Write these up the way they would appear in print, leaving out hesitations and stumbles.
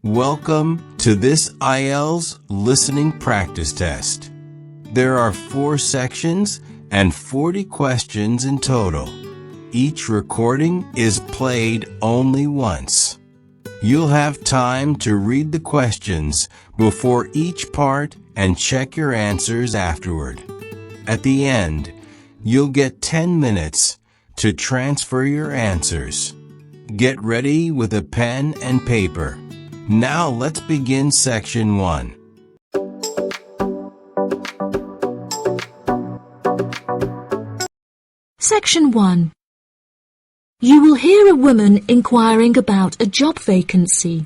Welcome to this IELTS listening practice test. There are 4 sections and 40 questions in total. Each recording is played only once. You'll have time to read the questions before each part and check your answers afterward. At the end, you'll get 10 minutes to transfer your answers. Get ready with a pen and paper. Now let's begin section 1. Section 1. You will hear a woman inquiring about a job vacancy.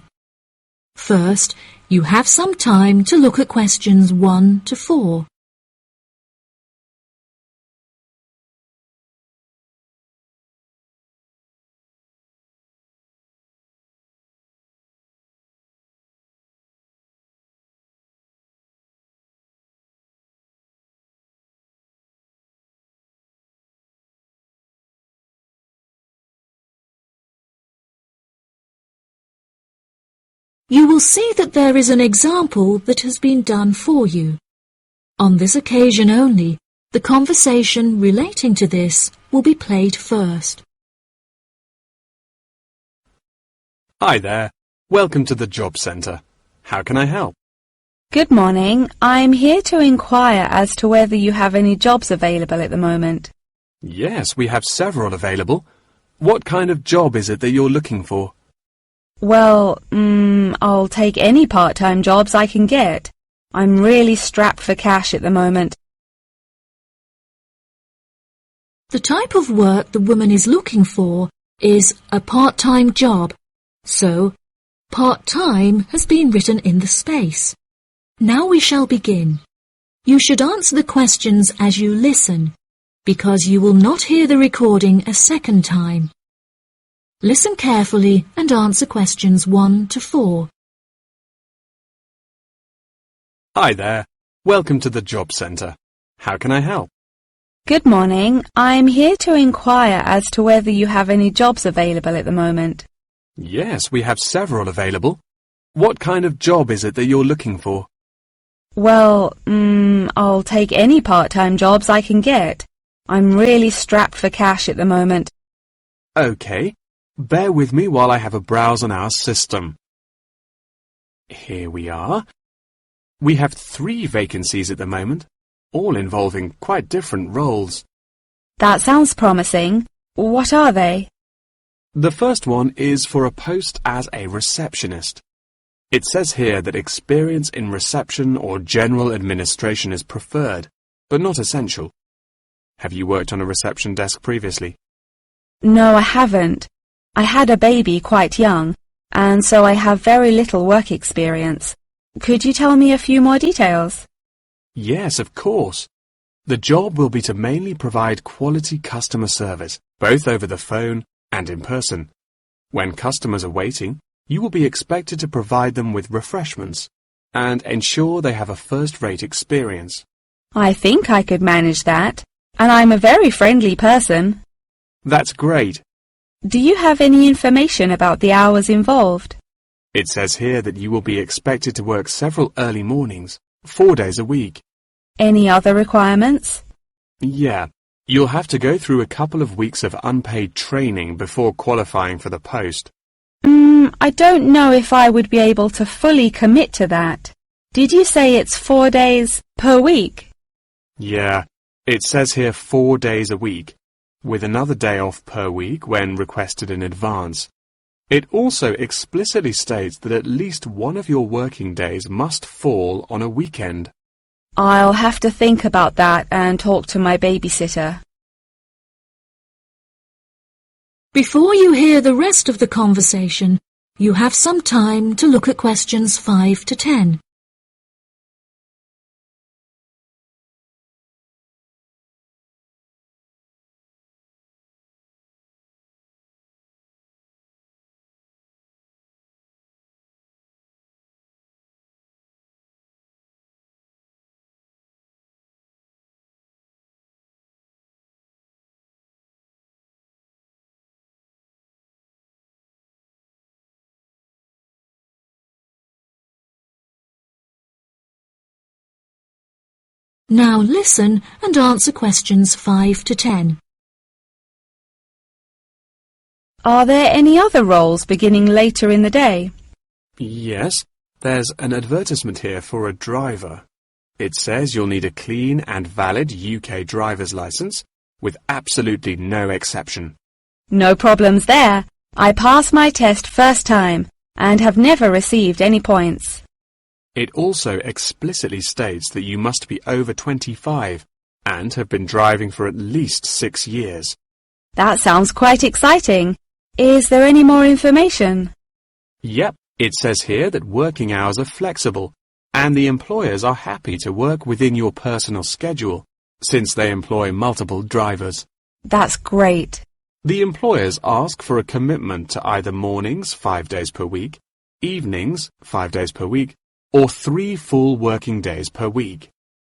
First, you have some time to look at questions 1 to 4. You will see that there is an example that has been done for you. On this occasion only, the conversation relating to this will be played first. Hi there. Welcome to the Job Centre. How can I help? Good morning. I'm here to inquire as to whether you have any jobs available at the moment. Yes, we have several available. What kind of job is it that you're looking for? Well, I'll take any part-time jobs I can get. I'm really strapped for cash at the moment. The type of work the woman is looking for is a part-time job, so part-time has been written in the space. Now we shall begin. You should answer the questions as you listen, because you will not hear the recording a second time. Listen carefully and answer questions 1 to 4. Hi there. Welcome to the Job Centre. How can I help? Good morning. I'm here to inquire as to whether you have any jobs available at the moment. Yes, we have several available. What kind of job is it that you're looking for? Well, I'll take any part-time jobs I can get. I'm really strapped for cash at the moment. Okay. Bear with me while I have a browse on our system. Here we are. We have 3 vacancies at the moment, all involving quite different roles. That sounds promising. What are they? The first one is for a post as a receptionist. It says here that experience in reception or general administration is preferred, but not essential. Have you worked on a reception desk previously? No, I haven't. I had a baby quite young, and so I have very little work experience. Could you tell me a few more details? Yes, of course. The job will be to mainly provide quality customer service, both over the phone and in person. When customers are waiting, you will be expected to provide them with refreshments and ensure they have a first-rate experience. I think I could manage that, and I'm a very friendly person. That's great. Do you have any information about the hours involved? It says here that you will be expected to work several early mornings, 4 days a week. Any other requirements? Yeah, you'll have to go through a couple of weeks of unpaid training before qualifying for the post. I don't know if I would be able to fully commit to that. Did you say it's 4 days per week? Yeah, it says here 4 days a week, with another day off per week when requested in advance. It also explicitly states that at least one of your working days must fall on a weekend. I'll have to think about that and talk to my babysitter. Before you hear the rest of the conversation, you have some time to look at questions 5 to 10. Now listen and answer questions 5 to 10. Are there any other roles beginning later in the day? Yes, there's an advertisement here for a driver. It says you'll need a clean and valid UK driver's license, with absolutely no exception. No problems there. I passed my test first time and have never received any points. It also explicitly states that you must be over 25 and have been driving for at least 6 years. That sounds quite exciting. Is there any more information? Yep, it says here that working hours are flexible and the employers are happy to work within your personal schedule since they employ multiple drivers. That's great. The employers ask for a commitment to either mornings 5 days per week, evenings 5 days per week, or 3 full working days per week.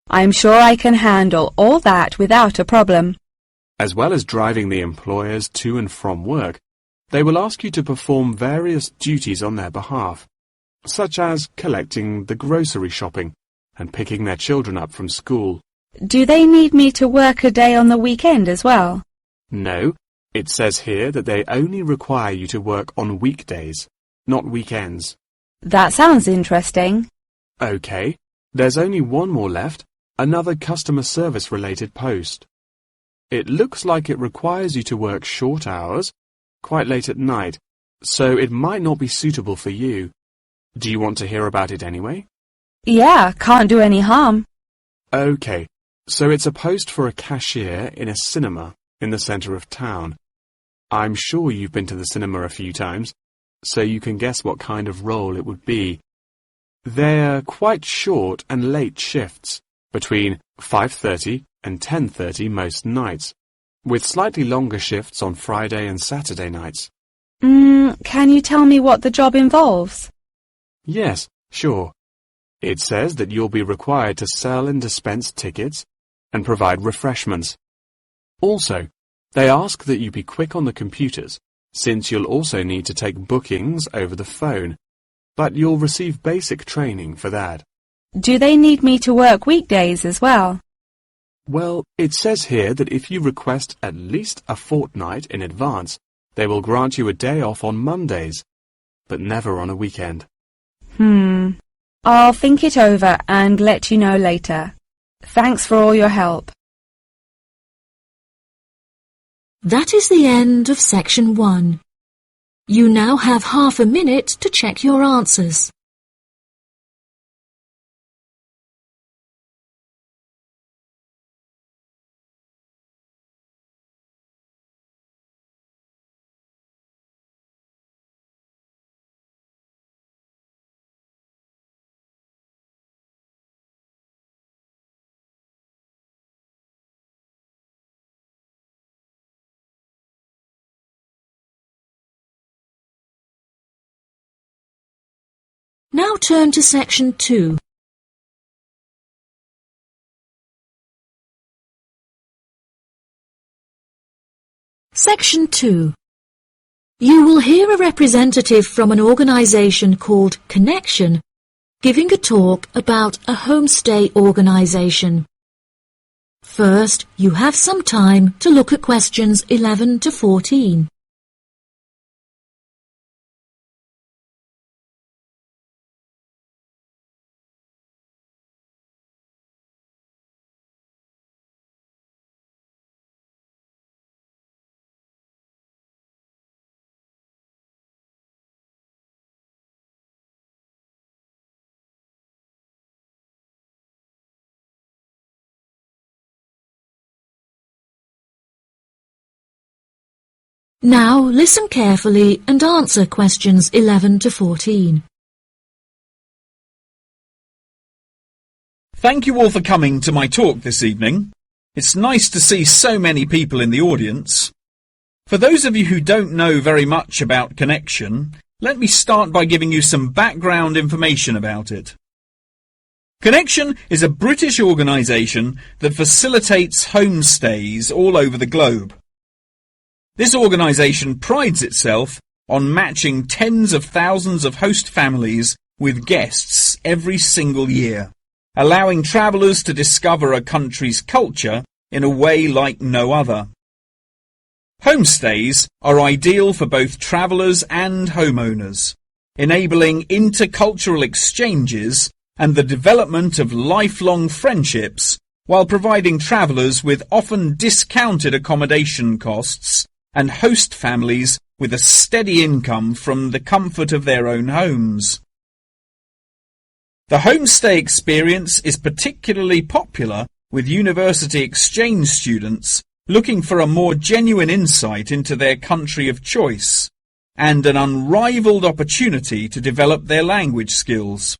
I'm sure I can handle all that without a problem. As well as driving the employers to and from work, they will ask you to perform various duties on their behalf, such as collecting the grocery shopping and picking their children up from school. Do they need me to work a day on the weekend as well? No, it says here that they only require you to work on weekdays, not weekends. That sounds interesting. Okay, there's only one more left, another customer service related post. It looks like it requires you to work short hours, quite late at night, so it might not be suitable for you. Do you want to hear about it anyway? Yeah, can't do any harm. Okay, so it's a post for a cashier in a cinema in the centre of town. I'm sure you've been to the cinema a few times, so you can guess what kind of role it would be. They're quite short and late shifts, between 5:30 and 10:30 most nights, with slightly longer shifts on Friday and Saturday nights. Can you tell me what the job involves? Yes, sure. It says that you'll be required to sell and dispense tickets and provide refreshments. Also, they ask that you be quick on the computers, since you'll also need to take bookings over the phone, but you'll receive basic training for that. Do they need me to work weekdays as well? Well, it says here that if you request at least a fortnight in advance, they will grant you a day off on Mondays, but never on a weekend. I'll think it over and let you know later. Thanks for all your help. That is the end of section 1. You now have half a minute to check your answers. Now turn to section 2. Section 2. You will hear a representative from an organisation called Connection giving a talk about a homestay organisation. First, you have some time to look at questions 11 to 14. Now listen carefully and answer questions 11 to 14. Thank you all for coming to my talk this evening. It's nice to see so many people in the audience. For those of you who don't know very much about Connection, let me start by giving you some background information about it. Connection is a British organisation that facilitates homestays all over the globe. This organisation prides itself on matching tens of thousands of host families with guests every single year. allowing travellers to discover a country's culture in a way like no other. Homestays are ideal for both travellers and homeowners, enabling intercultural exchanges and the development of lifelong friendships while providing travellers with often discounted accommodation costs and host families with a steady income from the comfort of their own homes. The homestay experience is particularly popular with university exchange students looking for a more genuine insight into their country of choice and an unrivaled opportunity to develop their language skills.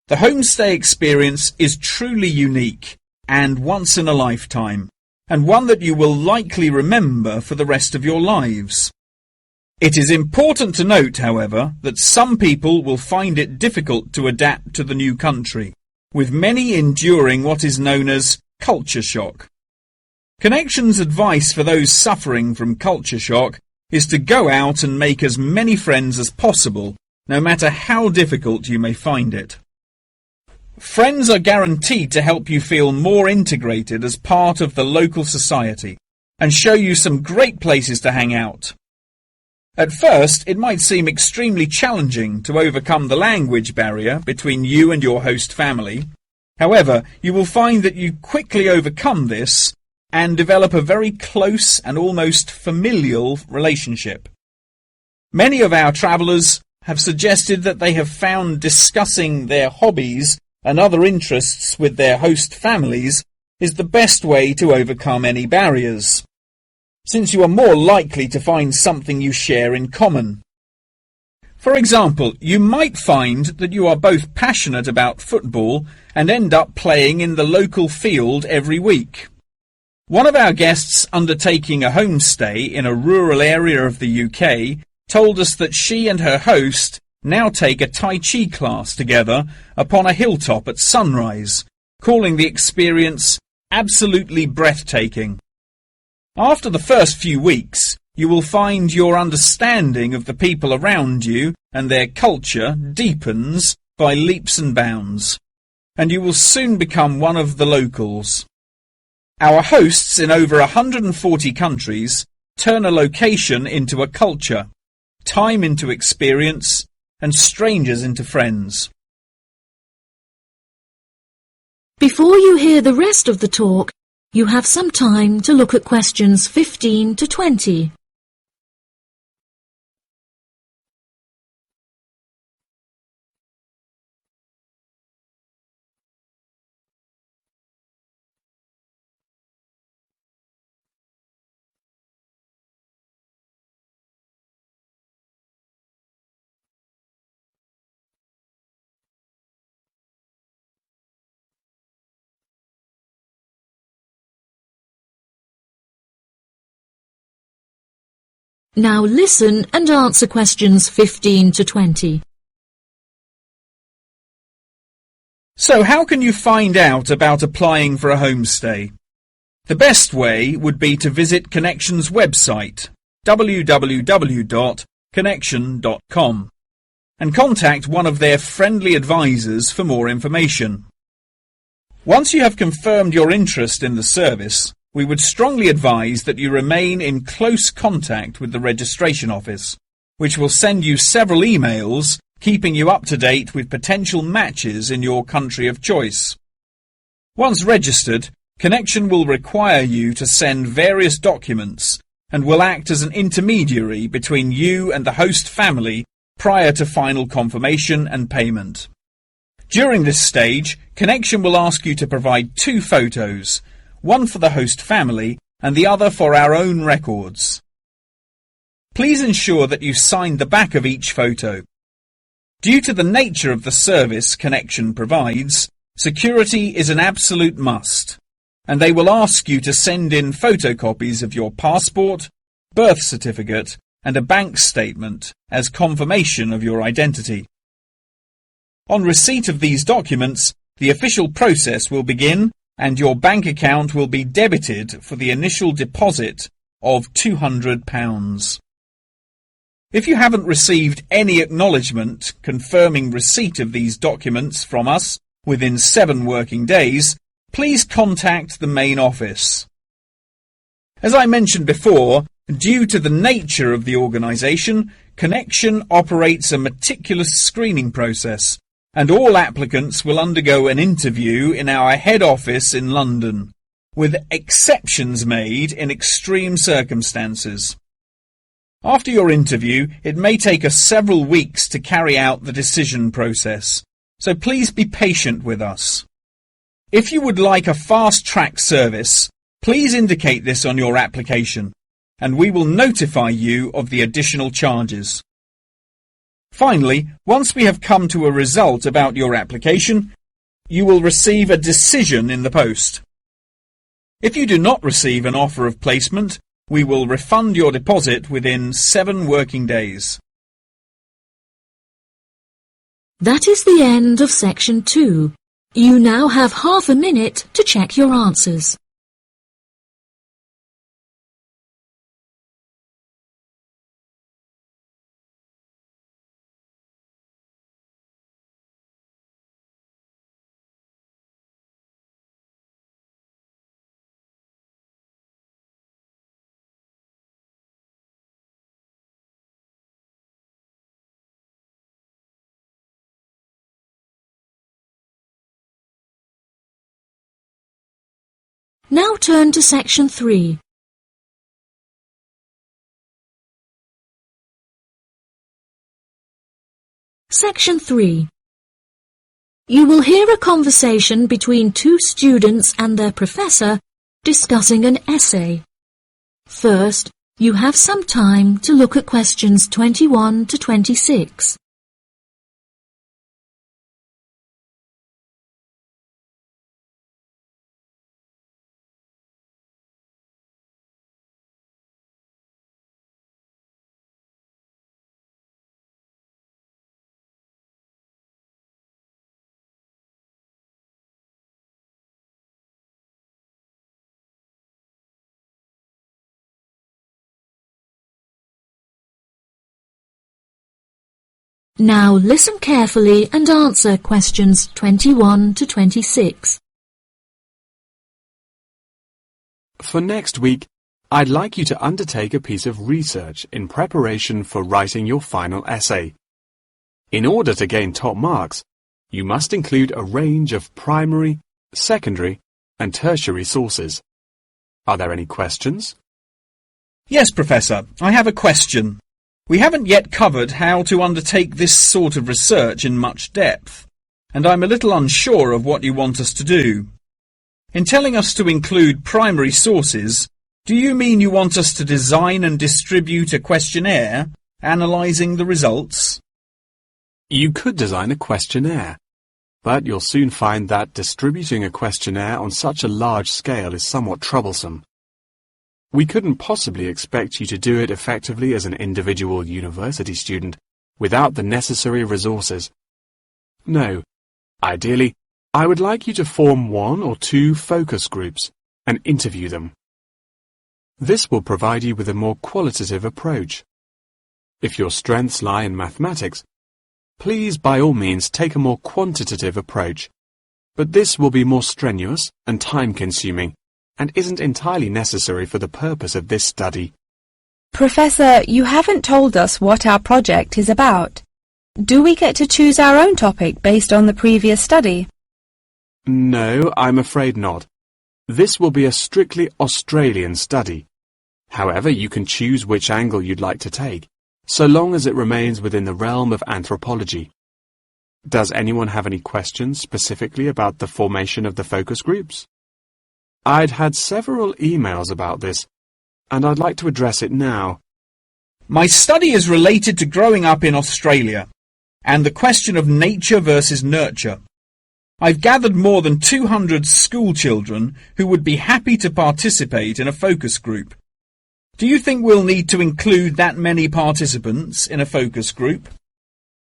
The homestay experience is truly unique and once in a lifetime, and one that you will likely remember for the rest of your lives. It is important to note, however, that some people will find it difficult to adapt to the new country, with many enduring what is known as culture shock. Connection's advice for those suffering from culture shock is to go out and make as many friends as possible, no matter how difficult you may find it. Friends are guaranteed to help you feel more integrated as part of the local society and show you some great places to hang out. At first, it might seem extremely challenging to overcome the language barrier between you and your host family. However, you will find that you quickly overcome this and develop a very close and almost familial relationship. Many of our travellers have suggested that they have found discussing their hobbies and other interests with their host families is the best way to overcome any barriers, since you are more likely to find something you share in common. For example, you might find that you are both passionate about football and end up playing in the local field every week. One of our guests undertaking a homestay in a rural area of the UK told us that she and her host now take a Tai Chi class together upon a hilltop at sunrise, calling the experience absolutely breathtaking. After the first few weeks, you will find your understanding of the people around you and their culture deepens by leaps and bounds, and you will soon become one of the locals. Our hosts in over 140 countries turn a location into a culture, time into experience, and strangers into friends. Before you hear the rest of the talk, you have some time to look at questions 15 to 20. Now listen and answer questions 15 to 20. So how can you find out about applying for a homestay? The best way would be to visit Connection's website, www.connection.com, and contact one of their friendly advisors for more information. Once you have confirmed your interest in the service, we would strongly advise that you remain in close contact with the registration office, which will send you several emails keeping you up to date with potential matches in your country of choice. Once registered, Connection will require you to send various documents and will act as an intermediary between you and the host family prior to final confirmation and payment. During this stage, Connection will ask you to provide 2 photos, one for the host family and the other for our own records. Please ensure that you sign the back of each photo. Due to the nature of the service Connection provides, security is an absolute must, and they will ask you to send in photocopies of your passport, birth certificate, and a bank statement as confirmation of your identity. On receipt of these documents, the official process will begin and your bank account will be debited for the initial deposit of £200. If you haven't received any acknowledgement confirming receipt of these documents from us within 7 working days, please contact the main office. As I mentioned before, due to the nature of the organisation, Connection operates a meticulous screening process, and all applicants will undergo an interview in our head office in London, with exceptions made in extreme circumstances. After your interview, it may take us several weeks to carry out the decision process, so please be patient with us. If you would like a fast-track service, please indicate this on your application, and we will notify you of the additional charges. Finally, once we have come to a result about your application, you will receive a decision in the post. If you do not receive an offer of placement, we will refund your deposit within 7 working days. That is the end of section 2. You now have half a minute to check your answers. Now turn to section 3. Section 3. You will hear a conversation between 2 students and their professor discussing an essay. First, you have some time to look at questions 21 to 26. Now listen carefully and answer questions 21 to 26. For next week, I'd like you to undertake a piece of research in preparation for writing your final essay. In order to gain top marks, you must include a range of primary, secondary, and tertiary sources. Are there any questions? Yes, Professor, I have a question. We haven't yet covered how to undertake this sort of research in much depth, and I'm a little unsure of what you want us to do. In telling us to include primary sources, do you mean you want us to design and distribute a questionnaire, analysing the results? You could design a questionnaire, but you'll soon find that distributing a questionnaire on such a large scale is somewhat troublesome. We couldn't possibly expect you to do it effectively as an individual university student without the necessary resources. No, ideally, I would like you to form 1 or 2 focus groups and interview them. This will provide you with a more qualitative approach. If your strengths lie in mathematics, please by all means take a more quantitative approach, but this will be more strenuous and time-consuming and isn't entirely necessary for the purpose of this study. Professor, you haven't told us what our project is about. Do we get to choose our own topic based on the previous study? No, I'm afraid not. This will be a strictly Australian study. However, you can choose which angle you'd like to take, so long as it remains within the realm of anthropology. Does anyone have any questions specifically about the formation of the focus groups? I'd had several emails about this, and I'd like to address it now. My study is related to growing up in Australia, and the question of nature versus nurture. I've gathered more than 200 school children who would be happy to participate in a focus group. Do you think we'll need to include that many participants in a focus group?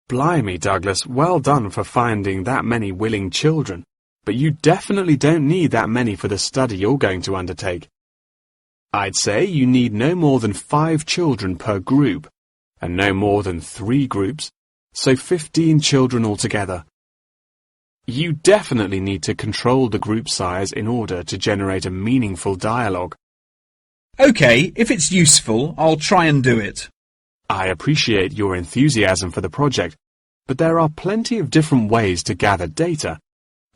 Blimey, Douglas, well done for finding that many willing children. But you definitely don't need that many for the study you're going to undertake. I'd say you need no more than 5 children per group, and no more than 3 groups, so 15 children altogether. You definitely need to control the group size in order to generate a meaningful dialogue. OK, if it's useful, I'll try and do it. I appreciate your enthusiasm for the project, but there are plenty of different ways to gather data,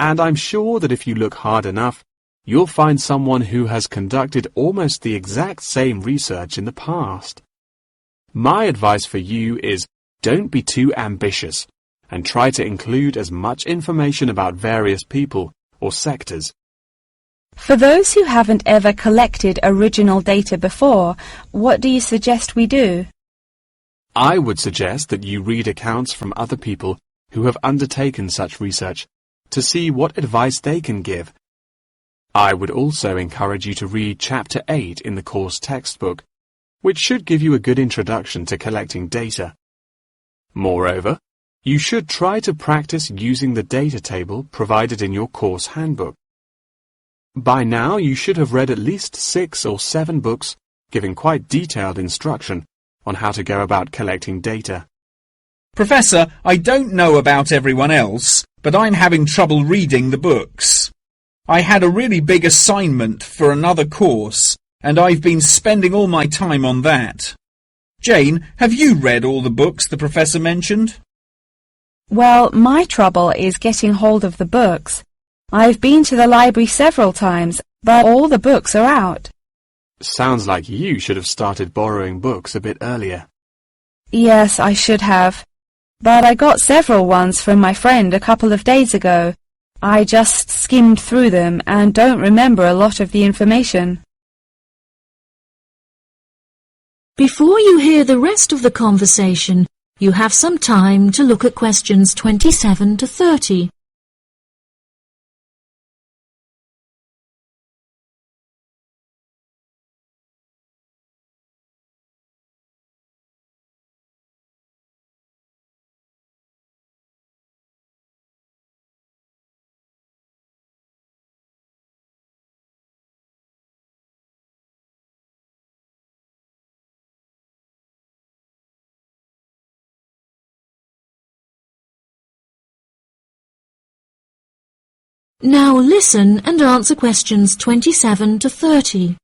and I'm sure that if you look hard enough, you'll find someone who has conducted almost the exact same research in the past. My advice for you is don't be too ambitious and try to include as much information about various people or sectors. For those who haven't ever collected original data before, what do you suggest we do? I would suggest that you read accounts from other people who have undertaken such research to see what advice they can give. I would also encourage you to read Chapter 8 in the course textbook, which should give you a good introduction to collecting data. Moreover, you should try to practice using the data table provided in your course handbook. By now, you should have read at least 6 or 7 books giving quite detailed instruction on how to go about collecting data. Professor, I don't know about everyone else, but I'm having trouble reading the books. I had a really big assignment for another course, and I've been spending all my time on that. Jane, have you read all the books the professor mentioned? Well, my trouble is getting hold of the books. I've been to the library several times, but all the books are out. Sounds like you should have started borrowing books a bit earlier. Yes, I should have. But I got several ones from my friend a couple of days ago. I just skimmed through them and don't remember a lot of the information. Before you hear the rest of the conversation, you have some time to look at questions 27 to 30. Now listen and answer questions 27 to 30.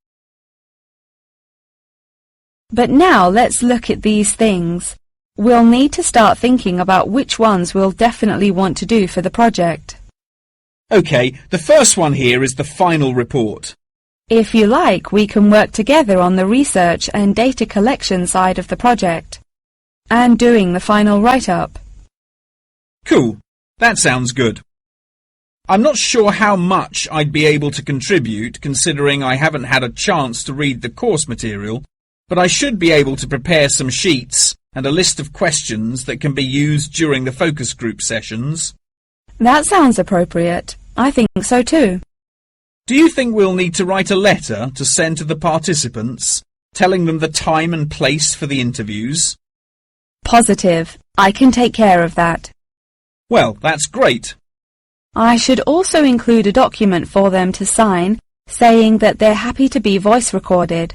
But now let's look at these things. We'll need to start thinking about which ones we'll definitely want to do for the project. OK, the first one here is the final report. If you like, we can work together on the research and data collection side of the project and doing the final write-up. Cool, that sounds good. I'm not sure how much I'd be able to contribute considering I haven't had a chance to read the course material, but I should be able to prepare some sheets and a list of questions that can be used during the focus group sessions. That sounds appropriate. I think so too. Do you think we'll need to write a letter to send to the participants, telling them the time and place for the interviews? Positive. I can take care of that. Well, that's great. I should also include a document for them to sign saying that they're happy to be voice recorded.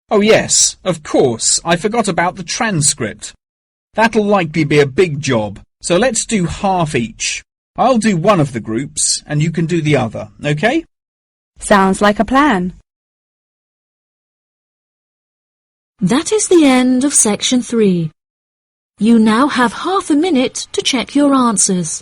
Oh yes, of course, I forgot about the transcript. That'll likely be a big job, so let's do half each. I'll do one of the groups and you can do the other, OK? Sounds like a plan. That is the end of section 3. You now have half a minute to check your answers.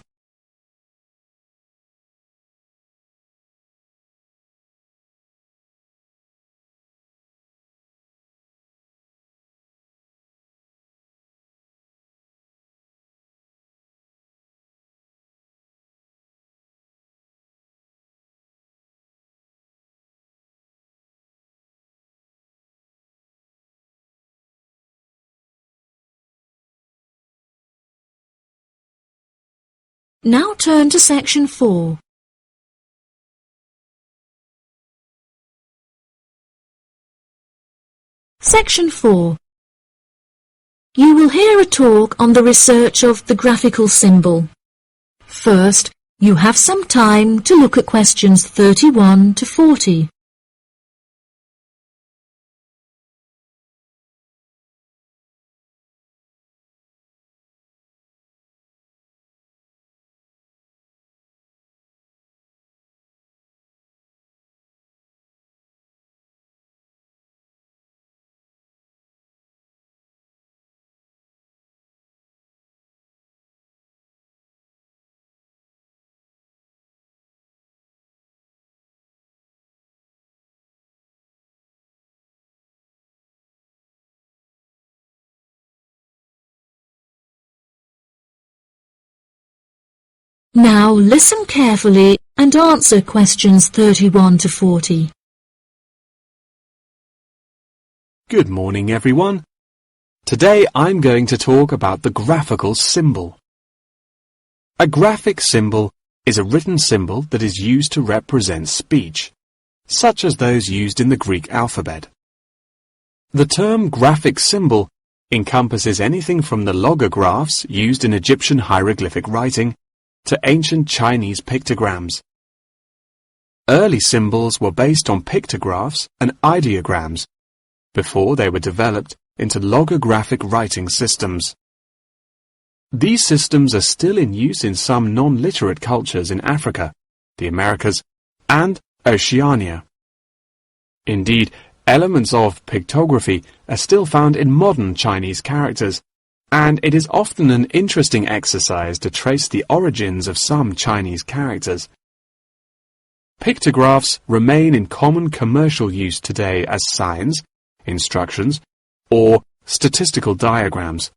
Now turn to section 4. Section 4. You will hear a talk on the research of the graphical symbol. First, you have some time to look at questions 31 to 40. Now listen carefully and answer questions 31 to 40. Good morning, everyone. Today I'm going to talk about the graphical symbol. A graphic symbol is a written symbol that is used to represent speech, such as those used in the Greek alphabet. The term graphic symbol encompasses anything from the logographs used in Egyptian hieroglyphic writing to ancient Chinese pictograms. Early symbols were based on pictographs and ideograms before they were developed into logographic writing systems. These systems are still in use in some non-literate cultures in Africa, the Americas, and Oceania. Indeed, elements of pictography are still found in modern Chinese characters, and it is often an interesting exercise to trace the origins of some Chinese characters. Pictographs remain in common commercial use today as signs, instructions, or statistical diagrams.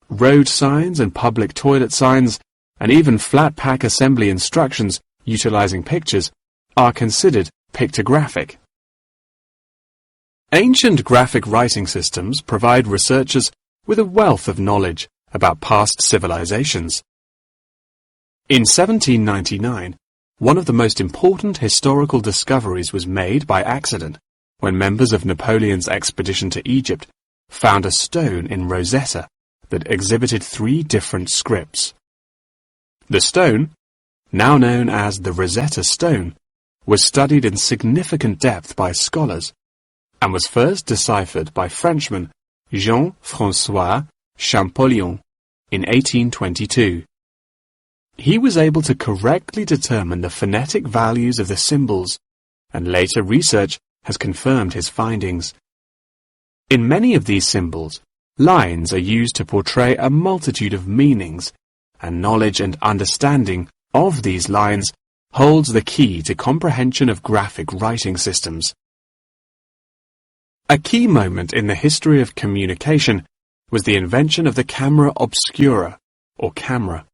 Road signs and public toilet signs, and even flat pack assembly instructions utilizing pictures, are considered pictographic. Ancient graphic writing systems provide researchers with a wealth of knowledge about past civilizations. In 1799, one of the most important historical discoveries was made by accident when members of Napoleon's expedition to Egypt found a stone in Rosetta that exhibited 3 different scripts. The stone, now known as the Rosetta Stone, was studied in significant depth by scholars and was first deciphered by Frenchman Jean-François Champollion in 1822. He was able to correctly determine the phonetic values of the symbols, and later research has confirmed his findings. In many of these symbols, lines are used to portray a multitude of meanings, and knowledge and understanding of these lines holds the key to comprehension of graphic writing systems. A key moment in the history of communication was the invention of the camera obscura, or camera.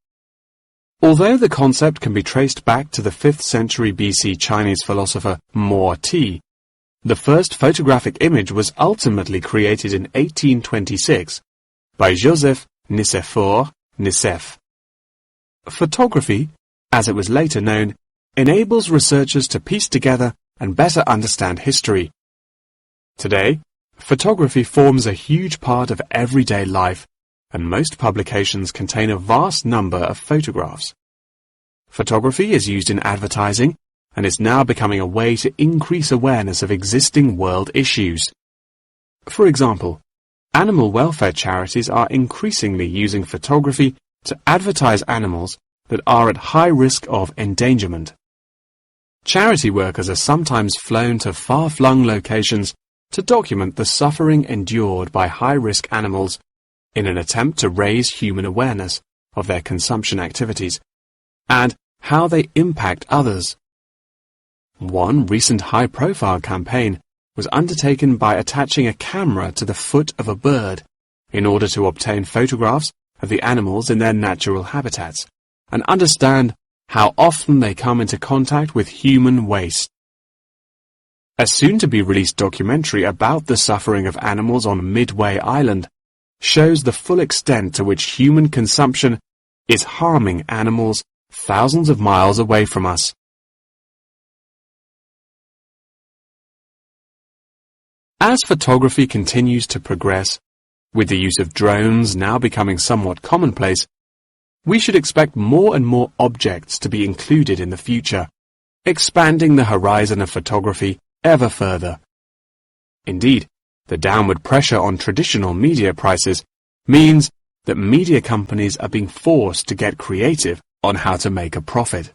Although the concept can be traced back to the 5th century BC Chinese philosopher Mo Ti, the first photographic image was ultimately created in 1826 by Joseph Nicéphore Nicéph. Photography, as it was later known, enables researchers to piece together and better understand history. Today, photography forms a huge part of everyday life, and most publications contain a vast number of photographs. Photography is used in advertising and is now becoming a way to increase awareness of existing world issues. For example, animal welfare charities are increasingly using photography to advertise animals that are at high risk of endangerment. Charity workers are sometimes flown to far-flung locations to document the suffering endured by high-risk animals in an attempt to raise human awareness of their consumption activities and how they impact others. One recent high-profile campaign was undertaken by attaching a camera to the foot of a bird in order to obtain photographs of the animals in their natural habitats and understand how often they come into contact with human waste. A soon-to-be-released documentary about the suffering of animals on Midway Island shows the full extent to which human consumption is harming animals thousands of miles away from us. As photography continues to progress, with the use of drones now becoming somewhat commonplace, we should expect more and more objects to be included in the future, expanding the horizon of photography ever further. Indeed, the downward pressure on traditional media prices means that media companies are being forced to get creative on how to make a profit.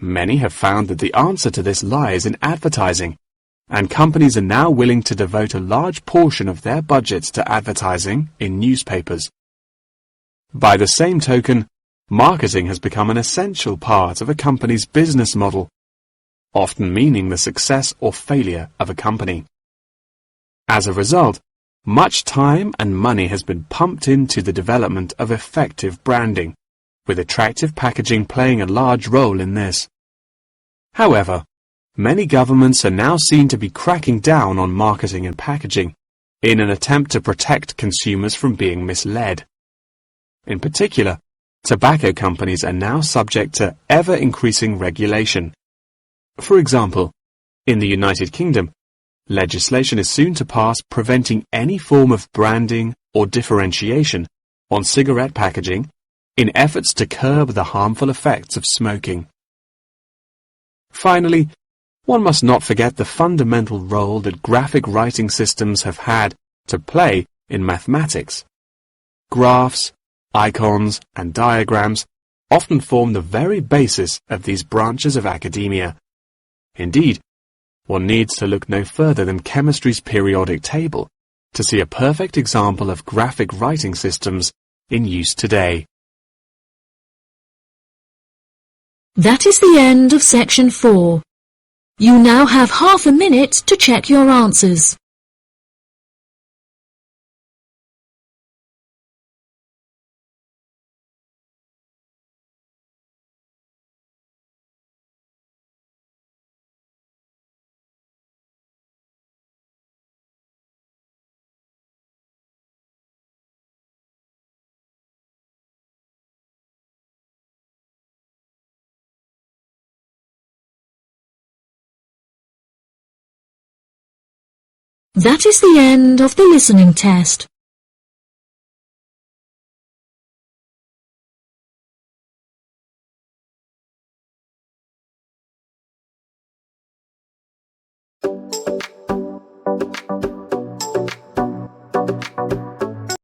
Many have found that the answer to this lies in advertising, and companies are now willing to devote a large portion of their budgets to advertising in newspapers. By the same token, marketing has become an essential part of a company's business model, often meaning the success or failure of a company. As a result, much time and money has been pumped into the development of effective branding, with attractive packaging playing a large role in this. However, many governments are now seen to be cracking down on marketing and packaging in an attempt to protect consumers from being misled. In particular, tobacco companies are now subject to ever-increasing regulation. For example, in the United Kingdom, legislation is soon to pass preventing any form of branding or differentiation on cigarette packaging in efforts to curb the harmful effects of smoking. Finally, one must not forget the fundamental role that graphic writing systems have had to play in mathematics. Graphs, icons, and diagrams often form the very basis of these branches of academia. Indeed, one needs to look no further than chemistry's periodic table to see a perfect example of graphic writing systems in use today. That is the end of section 4. You now have half a minute to check your answers. That is the end of the listening test.